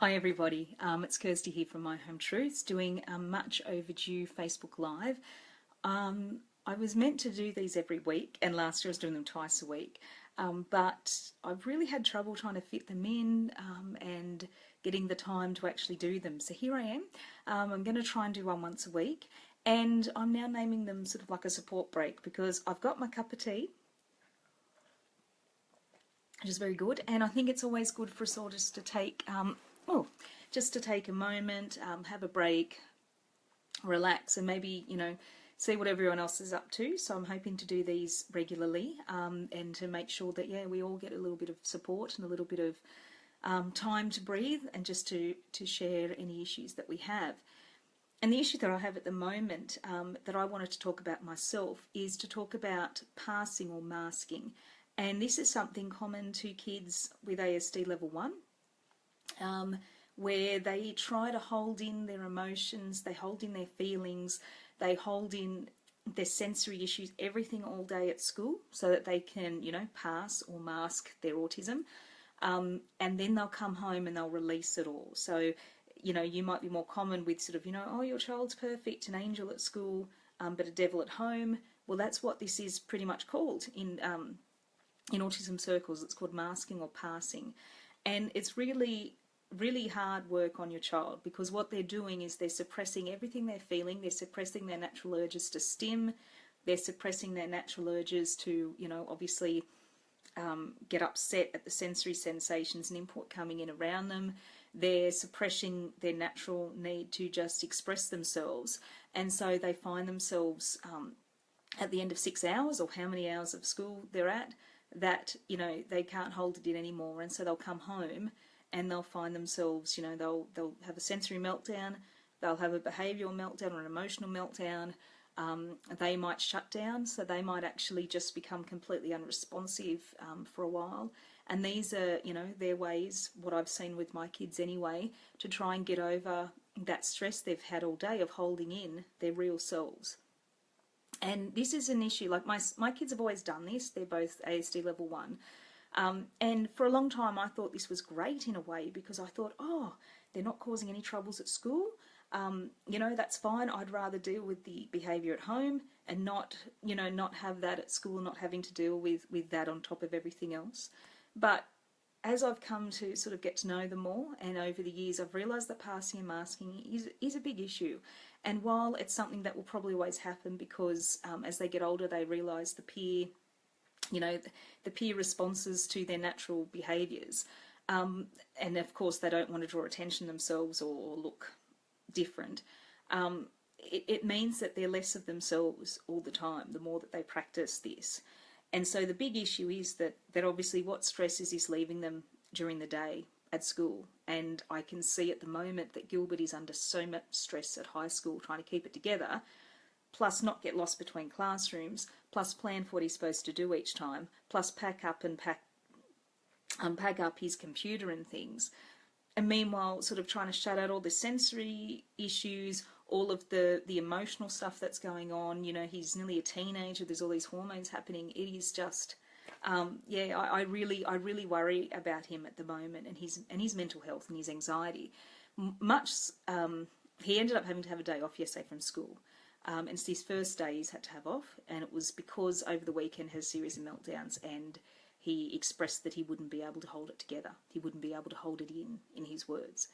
Hi everybody, it's Kirsty here from My Home Truths doing a much overdue Facebook Live. I was meant to do these every week, and last year I was doing them twice a week, but I've really had trouble trying to fit them in and getting the time to actually do them. So here I am. I'm going to try and do one once a week, and I'm now naming them sort of like a support break because I've got my cup of tea, which is very good, and I think it's always good for us all just to take just to take a moment, have a break, relax, and maybe, see what everyone else is up to. So I'm hoping to do these regularly and to make sure that, we all get a little bit of support and a little bit of time to breathe and just to share any issues that we have. And the issue that I have at the moment that I wanted to talk about myself is to talk about passing or masking. And this is something common to kids with ASD Level 1. Where they try to hold in their emotions, they hold in their feelings, they hold in their sensory issues, everything all day at school so that they can, pass or mask their autism. And then they'll come home and they'll release it all. So, you might be more common with sort of, oh, your child's perfect, an angel at school, but a devil at home. Well, that's what this is pretty much called in autism circles. It's called masking or passing. And it's really hard work on your child because what they're doing is they're suppressing everything they're feeling. They're suppressing their natural urges to stim. They're suppressing their natural urges to, obviously get upset at the sensory sensations and input coming in around them. They're suppressing their natural need to just express themselves. And so they find themselves at the end of 6 hours or how many hours of school they're at that, they can't hold it in anymore. And so they'll come home and they'll find themselves, they'll have a sensory meltdown, they'll have a behavioural meltdown or an emotional meltdown. They might shut down, so they might actually just become completely unresponsive for a while. And these are, their ways, what I've seen with my kids anyway, to try and get over that stress they've had all day of holding in their real selves. And this is an issue, like my kids have always done this, they're both ASD Level 1. And for a long time I thought this was great in a way because I thought, they're not causing any troubles at school. That's fine. I'd rather deal with the behaviour at home and not have that at school, not having to deal with that on top of everything else. But as I've come to sort of get to know them more, and over the years I've realised that passing and masking is a big issue. And while it's something that will probably always happen because as they get older they realise the peer responses to their natural behaviours. And of course they don't want to draw attention themselves or look different. It means that they're less of themselves all the time, the more that they practice this. And so the big issue is that obviously what stresses is leaving them during the day at school. And I can see at the moment that Gilbert is under so much stress at high school trying to keep it together, plus not get lost between classrooms, plus plan for what he's supposed to do each time, plus pack up his computer and things. And meanwhile, sort of trying to shut out all the sensory issues, all of the emotional stuff that's going on. He's nearly a teenager. There's all these hormones happening. It is just, I really worry about him at the moment and his mental health and his anxiety. He ended up having to have a day off yesterday from school. And it's his first day he's had to have off, and it was because over the weekend he had a series of meltdowns and he expressed that he wouldn't be able to hold it together. He wouldn't be able to hold it in his words.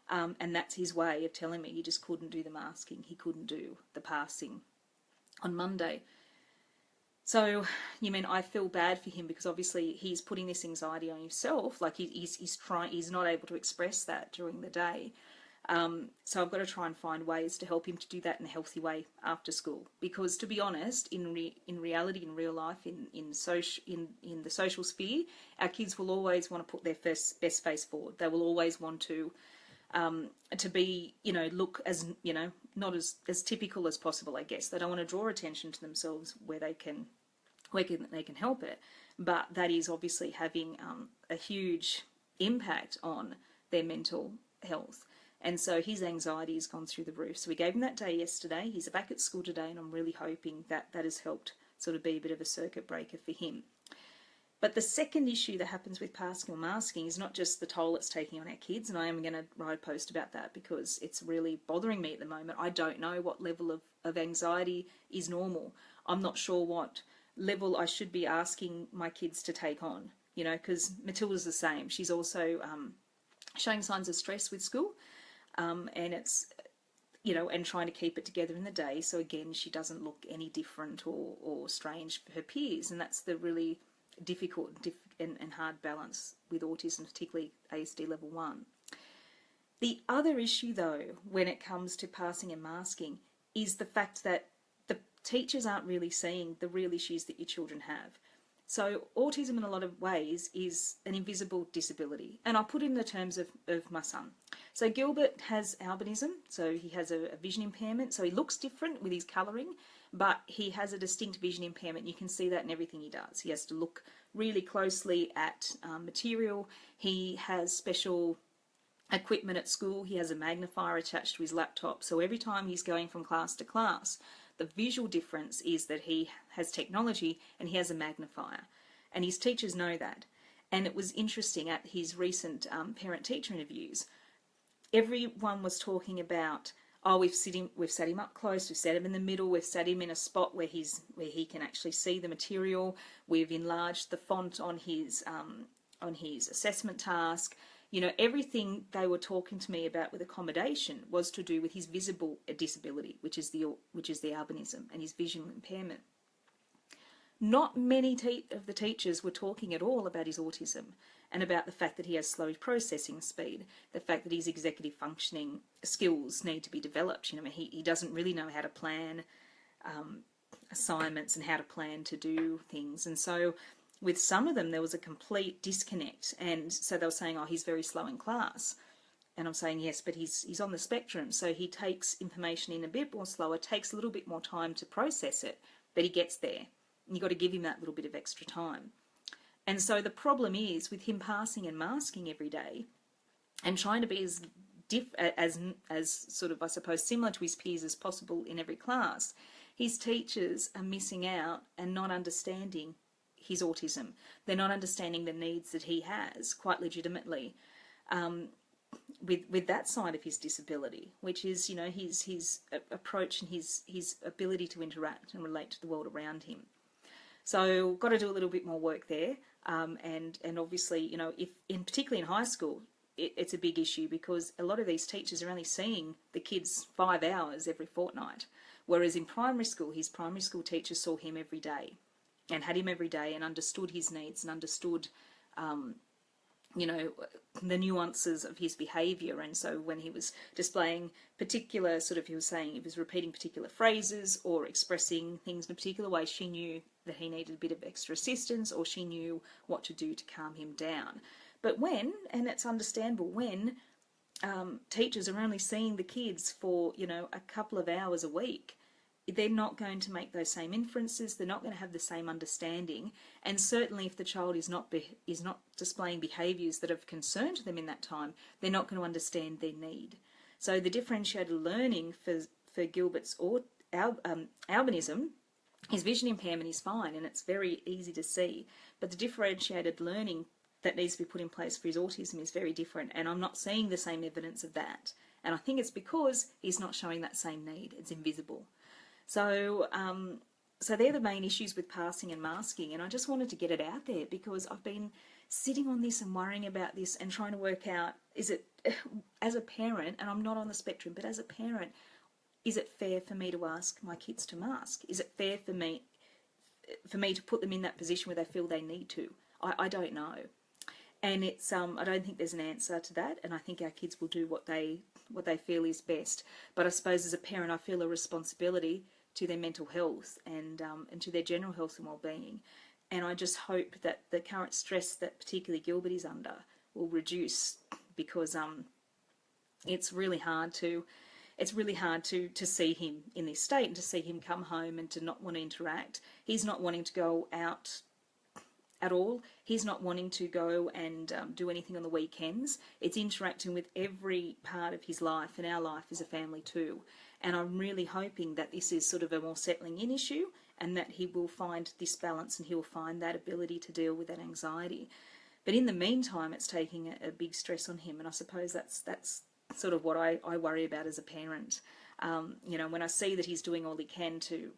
And that's his way of telling me he just couldn't do the masking. He couldn't do the passing on Monday. So, I feel bad for him because obviously he's putting this anxiety on himself. Like he's not able to express that during the day. So I've got to try and find ways to help him to do that in a healthy way after school. Because to be honest, in reality, in real life, in the social sphere, our kids will always want to put their best face forward. They will always want to be, look as, not as typical as possible, I guess. They don't want to draw attention to themselves where they can help it. But that is obviously having a huge impact on their mental health. And so his anxiety has gone through the roof. So we gave him that day yesterday. He's back at school today, and I'm really hoping that has helped sort of be a bit of a circuit breaker for him. But the second issue that happens with passing or masking is not just the toll it's taking on our kids, and I am going to write a post about that because it's really bothering me at the moment. I don't know what level of anxiety is normal. I'm not sure what level I should be asking my kids to take on, you know, because Matilda's the same. She's also showing signs of stress with school, and it's, you know, and trying to keep it together in the day. So again, she doesn't look any different or strange for her peers, and that's the really difficult and hard balance with autism, particularly ASD level 1. The other issue, though, when it comes to passing and masking, is the fact that the teachers aren't really seeing the real issues that your children have. So autism in a lot of ways is an invisible disability. And I'll put it in the terms of my son. So Gilbert has albinism, so he has a vision impairment. So he looks different with his colouring, but he has a distinct vision impairment. You can see that in everything he does. He has to look really closely at material. He has special equipment at school. He has a magnifier attached to his laptop. So every time he's going from class to class, the visual difference is that he has technology and he has a magnifier. And his teachers know that. And it was interesting at his recent parent-teacher interviews, everyone was talking about, oh, we've sat him up close, we've sat him in the middle, we've sat him in a spot where he can actually see the material, we've enlarged the font on his assessment task. You know, everything they were talking to me about with accommodation was to do with his visible disability, which is the albinism and his visual impairment. Not many of the teachers were talking at all about his autism and about the fact that he has slow processing speed, the fact that his executive functioning skills need to be developed. You know, he doesn't really know how to plan assignments and how to plan to do things. And so with some of them, there was a complete disconnect. And so they were saying, oh, he's very slow in class. And I'm saying, yes, but he's on the spectrum. So he takes information in a bit more slower, takes a little bit more time to process it, but he gets there. And you've got to give him that little bit of extra time. And so the problem is with him passing and masking every day and trying to be as sort of, I suppose, similar to his peers as possible in every class, his teachers are missing out and not understanding his autism. They're not understanding the needs that he has, quite legitimately, with that side of his disability, which is, you know, his approach and his ability to interact and relate to the world around him. So got to do a little bit more work there, and obviously, you know, particularly in high school, it's a big issue because a lot of these teachers are only seeing the kids 5 hours every fortnight, whereas in primary school, his primary school teacher saw him every day and had him every day and understood his needs and understood, you know, the nuances of his behaviour. And so when he was displaying particular he was saying he was repeating particular phrases or expressing things in a particular way, she knew that he needed a bit of extra assistance, or she knew what to do to calm him down. But when, and it's understandable, when teachers are only seeing the kids for, you know, a couple of hours a week, they're not going to make those same inferences, they're not going to have the same understanding, and certainly if the child is not displaying behaviours that are of concern to them in that time, they're not going to understand their need. So the differentiated learning for Gilbert's albinism, his vision impairment is fine and it's very easy to see, but the differentiated learning that needs to be put in place for his autism is very different, and I'm not seeing the same evidence of that. And I think it's because he's not showing that same need, it's invisible. So they're the main issues with passing and masking, and I just wanted to get it out there because I've been sitting on this and worrying about this and trying to work out, is it, as a parent, and I'm not on the spectrum, but as a parent, is it fair for me to ask my kids to mask? Is it fair for me to put them in that position where they feel they need to? I don't know. And it's I don't think there's an answer to that, and I think our kids will do what they feel is best. But I suppose as a parent, I feel a responsibility to their mental health and to their general health and well-being. And I just hope that the current stress that particularly Gilbert is under will reduce, because it's really hard to see him in this state and to see him come home and to not want to interact. He's not wanting to go out at all. He's not wanting to go and do anything on the weekends. It's interacting with every part of his life, and our life as a family too. And I'm really hoping that this is sort of a more settling in issue and that he will find this balance and he will find that ability to deal with that anxiety. But in the meantime, it's taking a big stress on him, and I suppose that's sort of what I worry about as a parent. You know, when I see that he's doing all he can to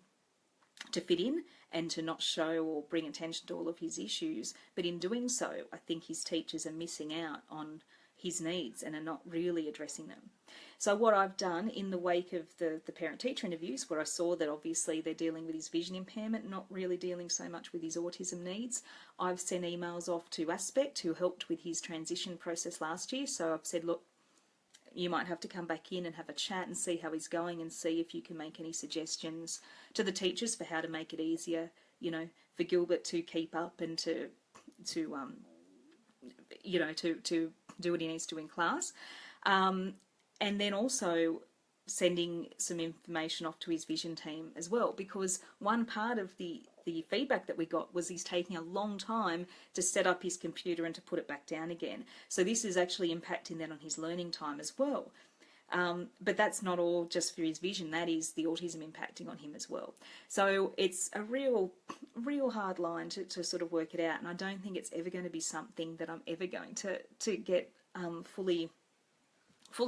fit in and to not show or bring attention to all of his issues, but in doing so, I think his teachers are missing out on his needs and are not really addressing them. So what I've done in the wake of the parent-teacher interviews, where I saw that obviously they're dealing with his vision impairment, not really dealing so much with his autism needs, I've sent emails off to Aspect, who helped with his transition process last year. So I've said, look, you might have to come back in and have a chat and see how he's going and see if you can make any suggestions to the teachers for how to make it easier, you know, for Gilbert to keep up and to you know, to do what he needs to in class. And then also sending some information off to his vision team as well, because one part of the feedback that we got was he's taking a long time to set up his computer and to put it back down again. So this is actually impacting then on his learning time as well. But that's not all just for his vision, that is the autism impacting on him as well. So it's a real hard line to sort of work it out, and I don't think it's ever going to be something that I'm ever going to get fully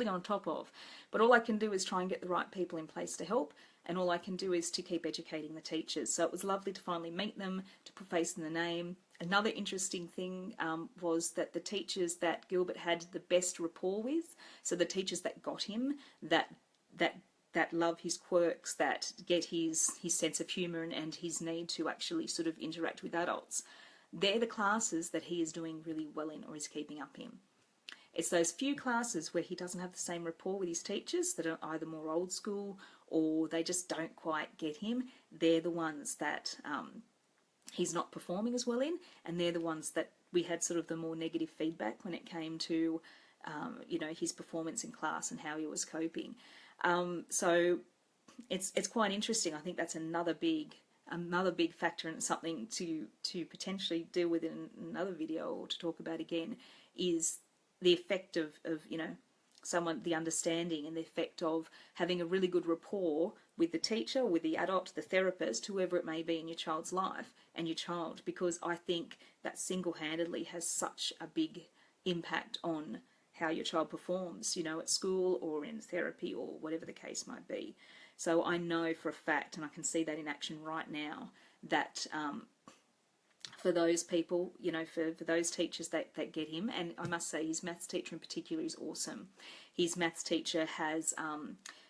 on top of. But all I can do is try and get the right people in place to help, and all I can do is to keep educating the teachers. So it was lovely to finally meet them, to put face in the name. Another interesting thing was that the teachers that Gilbert had the best rapport with, so the teachers that got him, that love his quirks, that get his sense of humour and his need to actually sort of interact with adults, they're the classes that he is doing really well in or is keeping up in. It's those few classes where he doesn't have the same rapport with his teachers that are either more old school or they just don't quite get him. They're the ones that he's not performing as well in, and they're the ones that we had sort of the more negative feedback when it came to you know, his performance in class and how he was coping. So it's quite interesting. I think that's another big factor, and something to potentially deal with in another video or to talk about again, is the effect of you know, the understanding and the effect of having a really good rapport with the teacher, with the adult, the therapist, whoever it may be in your child's life and your child, because I think that single-handedly has such a big impact on how your child performs, you know, at school or in therapy or whatever the case might be. So I know for a fact, and I can see that in action right now, that for those people, you know, for those teachers that get him, and I must say his maths teacher in particular is awesome. His maths teacher has,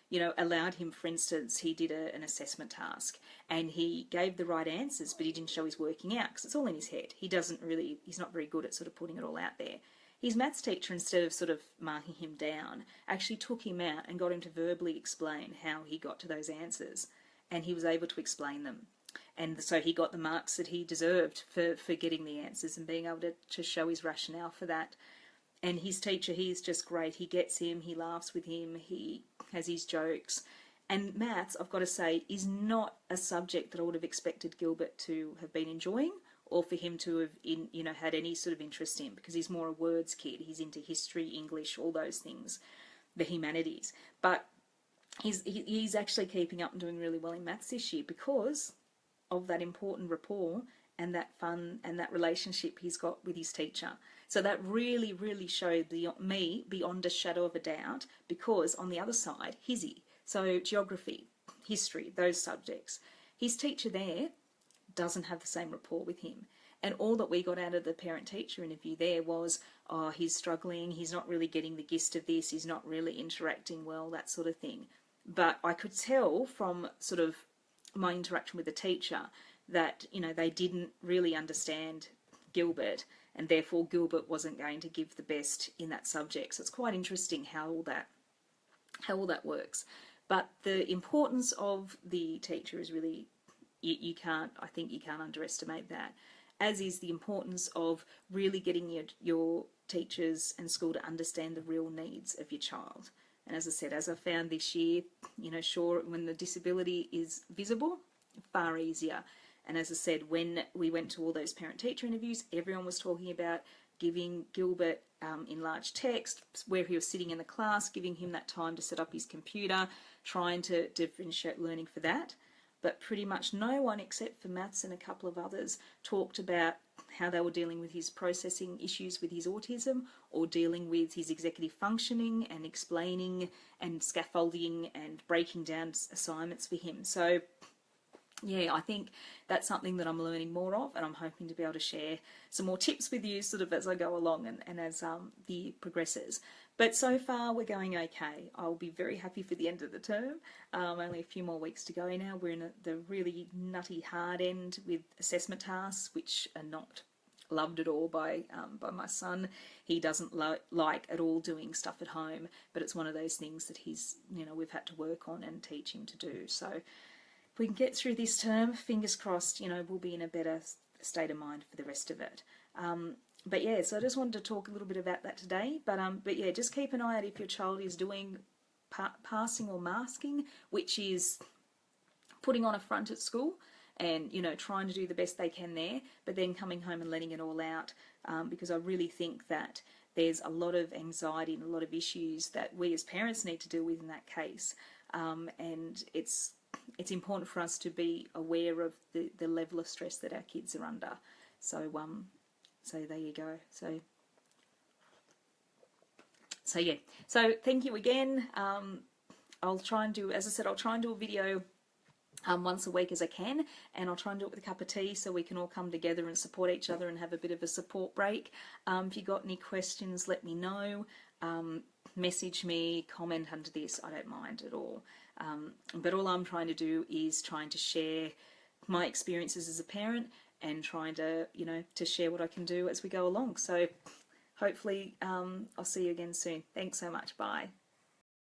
you know, allowed him, for instance, he did an assessment task and he gave the right answers, but he didn't show his working out because it's all in his head. He's not very good at sort of putting it all out there. His maths teacher, instead of sort of marking him down, actually took him out and got him to verbally explain how he got to those answers, and he was able to explain them. And so he got the marks that he deserved for getting the answers and being able to show his rationale for that. And his teacher, he's just great. He gets him, he laughs with him, he has his jokes. And maths, I've got to say, is not a subject that I would have expected Gilbert to have been enjoying, or for him to have had any sort of interest in, because he's more a words kid. He's into history, English, all those things, the humanities. But he's actually keeping up and doing really well in maths this year because of that important rapport and that fun and that relationship he's got with his teacher. So that really, really showed me beyond a shadow of a doubt, because on the other side, Hizzy, so geography, history, those subjects, his teacher there doesn't have the same rapport with him. And all that we got out of the parent-teacher interview there was, oh, he's struggling, he's not really getting the gist of this, he's not really interacting well, that sort of thing. But I could tell from sort of my interaction with the teacher that, you know, they didn't really understand Gilbert, and therefore Gilbert wasn't going to give the best in that subject. So it's quite interesting how all that works. But the importance of the teacher is really, I think you can't underestimate that, as is the importance of really getting your teachers and school to understand the real needs of your child. And as I said, as I found this year, you know, sure, when the disability is visible, far easier. And as I said, when we went to all those parent-teacher interviews, everyone was talking about giving Gilbert enlarged text, where he was sitting in the class, giving him that time to set up his computer, trying to differentiate learning for that. but pretty much no one except for maths and a couple of others talked about how they were dealing with his processing issues with his autism, or dealing with his executive functioning and explaining and scaffolding and breaking down assignments for him. So yeah, I think that's something that I'm learning more of, and I'm hoping to be able to share some more tips with you sort of as I go along and as the year progresses. But so far we're going okay. I'll be very happy for the end of the term. Only a few more weeks to go now. We're in the really nutty hard end with assessment tasks, which are not loved at all by my son. He doesn't like at all doing stuff at home, but it's one of those things that we've had to work on and teach him to do. So if we can get through this term, fingers crossed, we'll be in a better state of mind for the rest of it. But yeah, so I just wanted to talk a little bit about that today. But yeah, just keep an eye out if your child is doing passing or masking, which is putting on a front at school and trying to do the best they can there, but then coming home and letting it all out, because I really think that there's a lot of anxiety and a lot of issues that we as parents need to deal with in that case, and it's important for us to be aware of the level of stress that our kids are under. So there you go. So yeah. So thank you again. I'll try and do, as I said, I'll try and do a video once a week as I can, and I'll try and do it with a cup of tea so we can all come together and support each other and have a bit of a support break. If you've got any questions, let me know. Message me, comment under this, I don't mind at all. But all I'm trying to do is trying to share my experiences as a parent and trying to, to share what I can do as we go along. So hopefully I'll see you again soon. Thanks so much. Bye.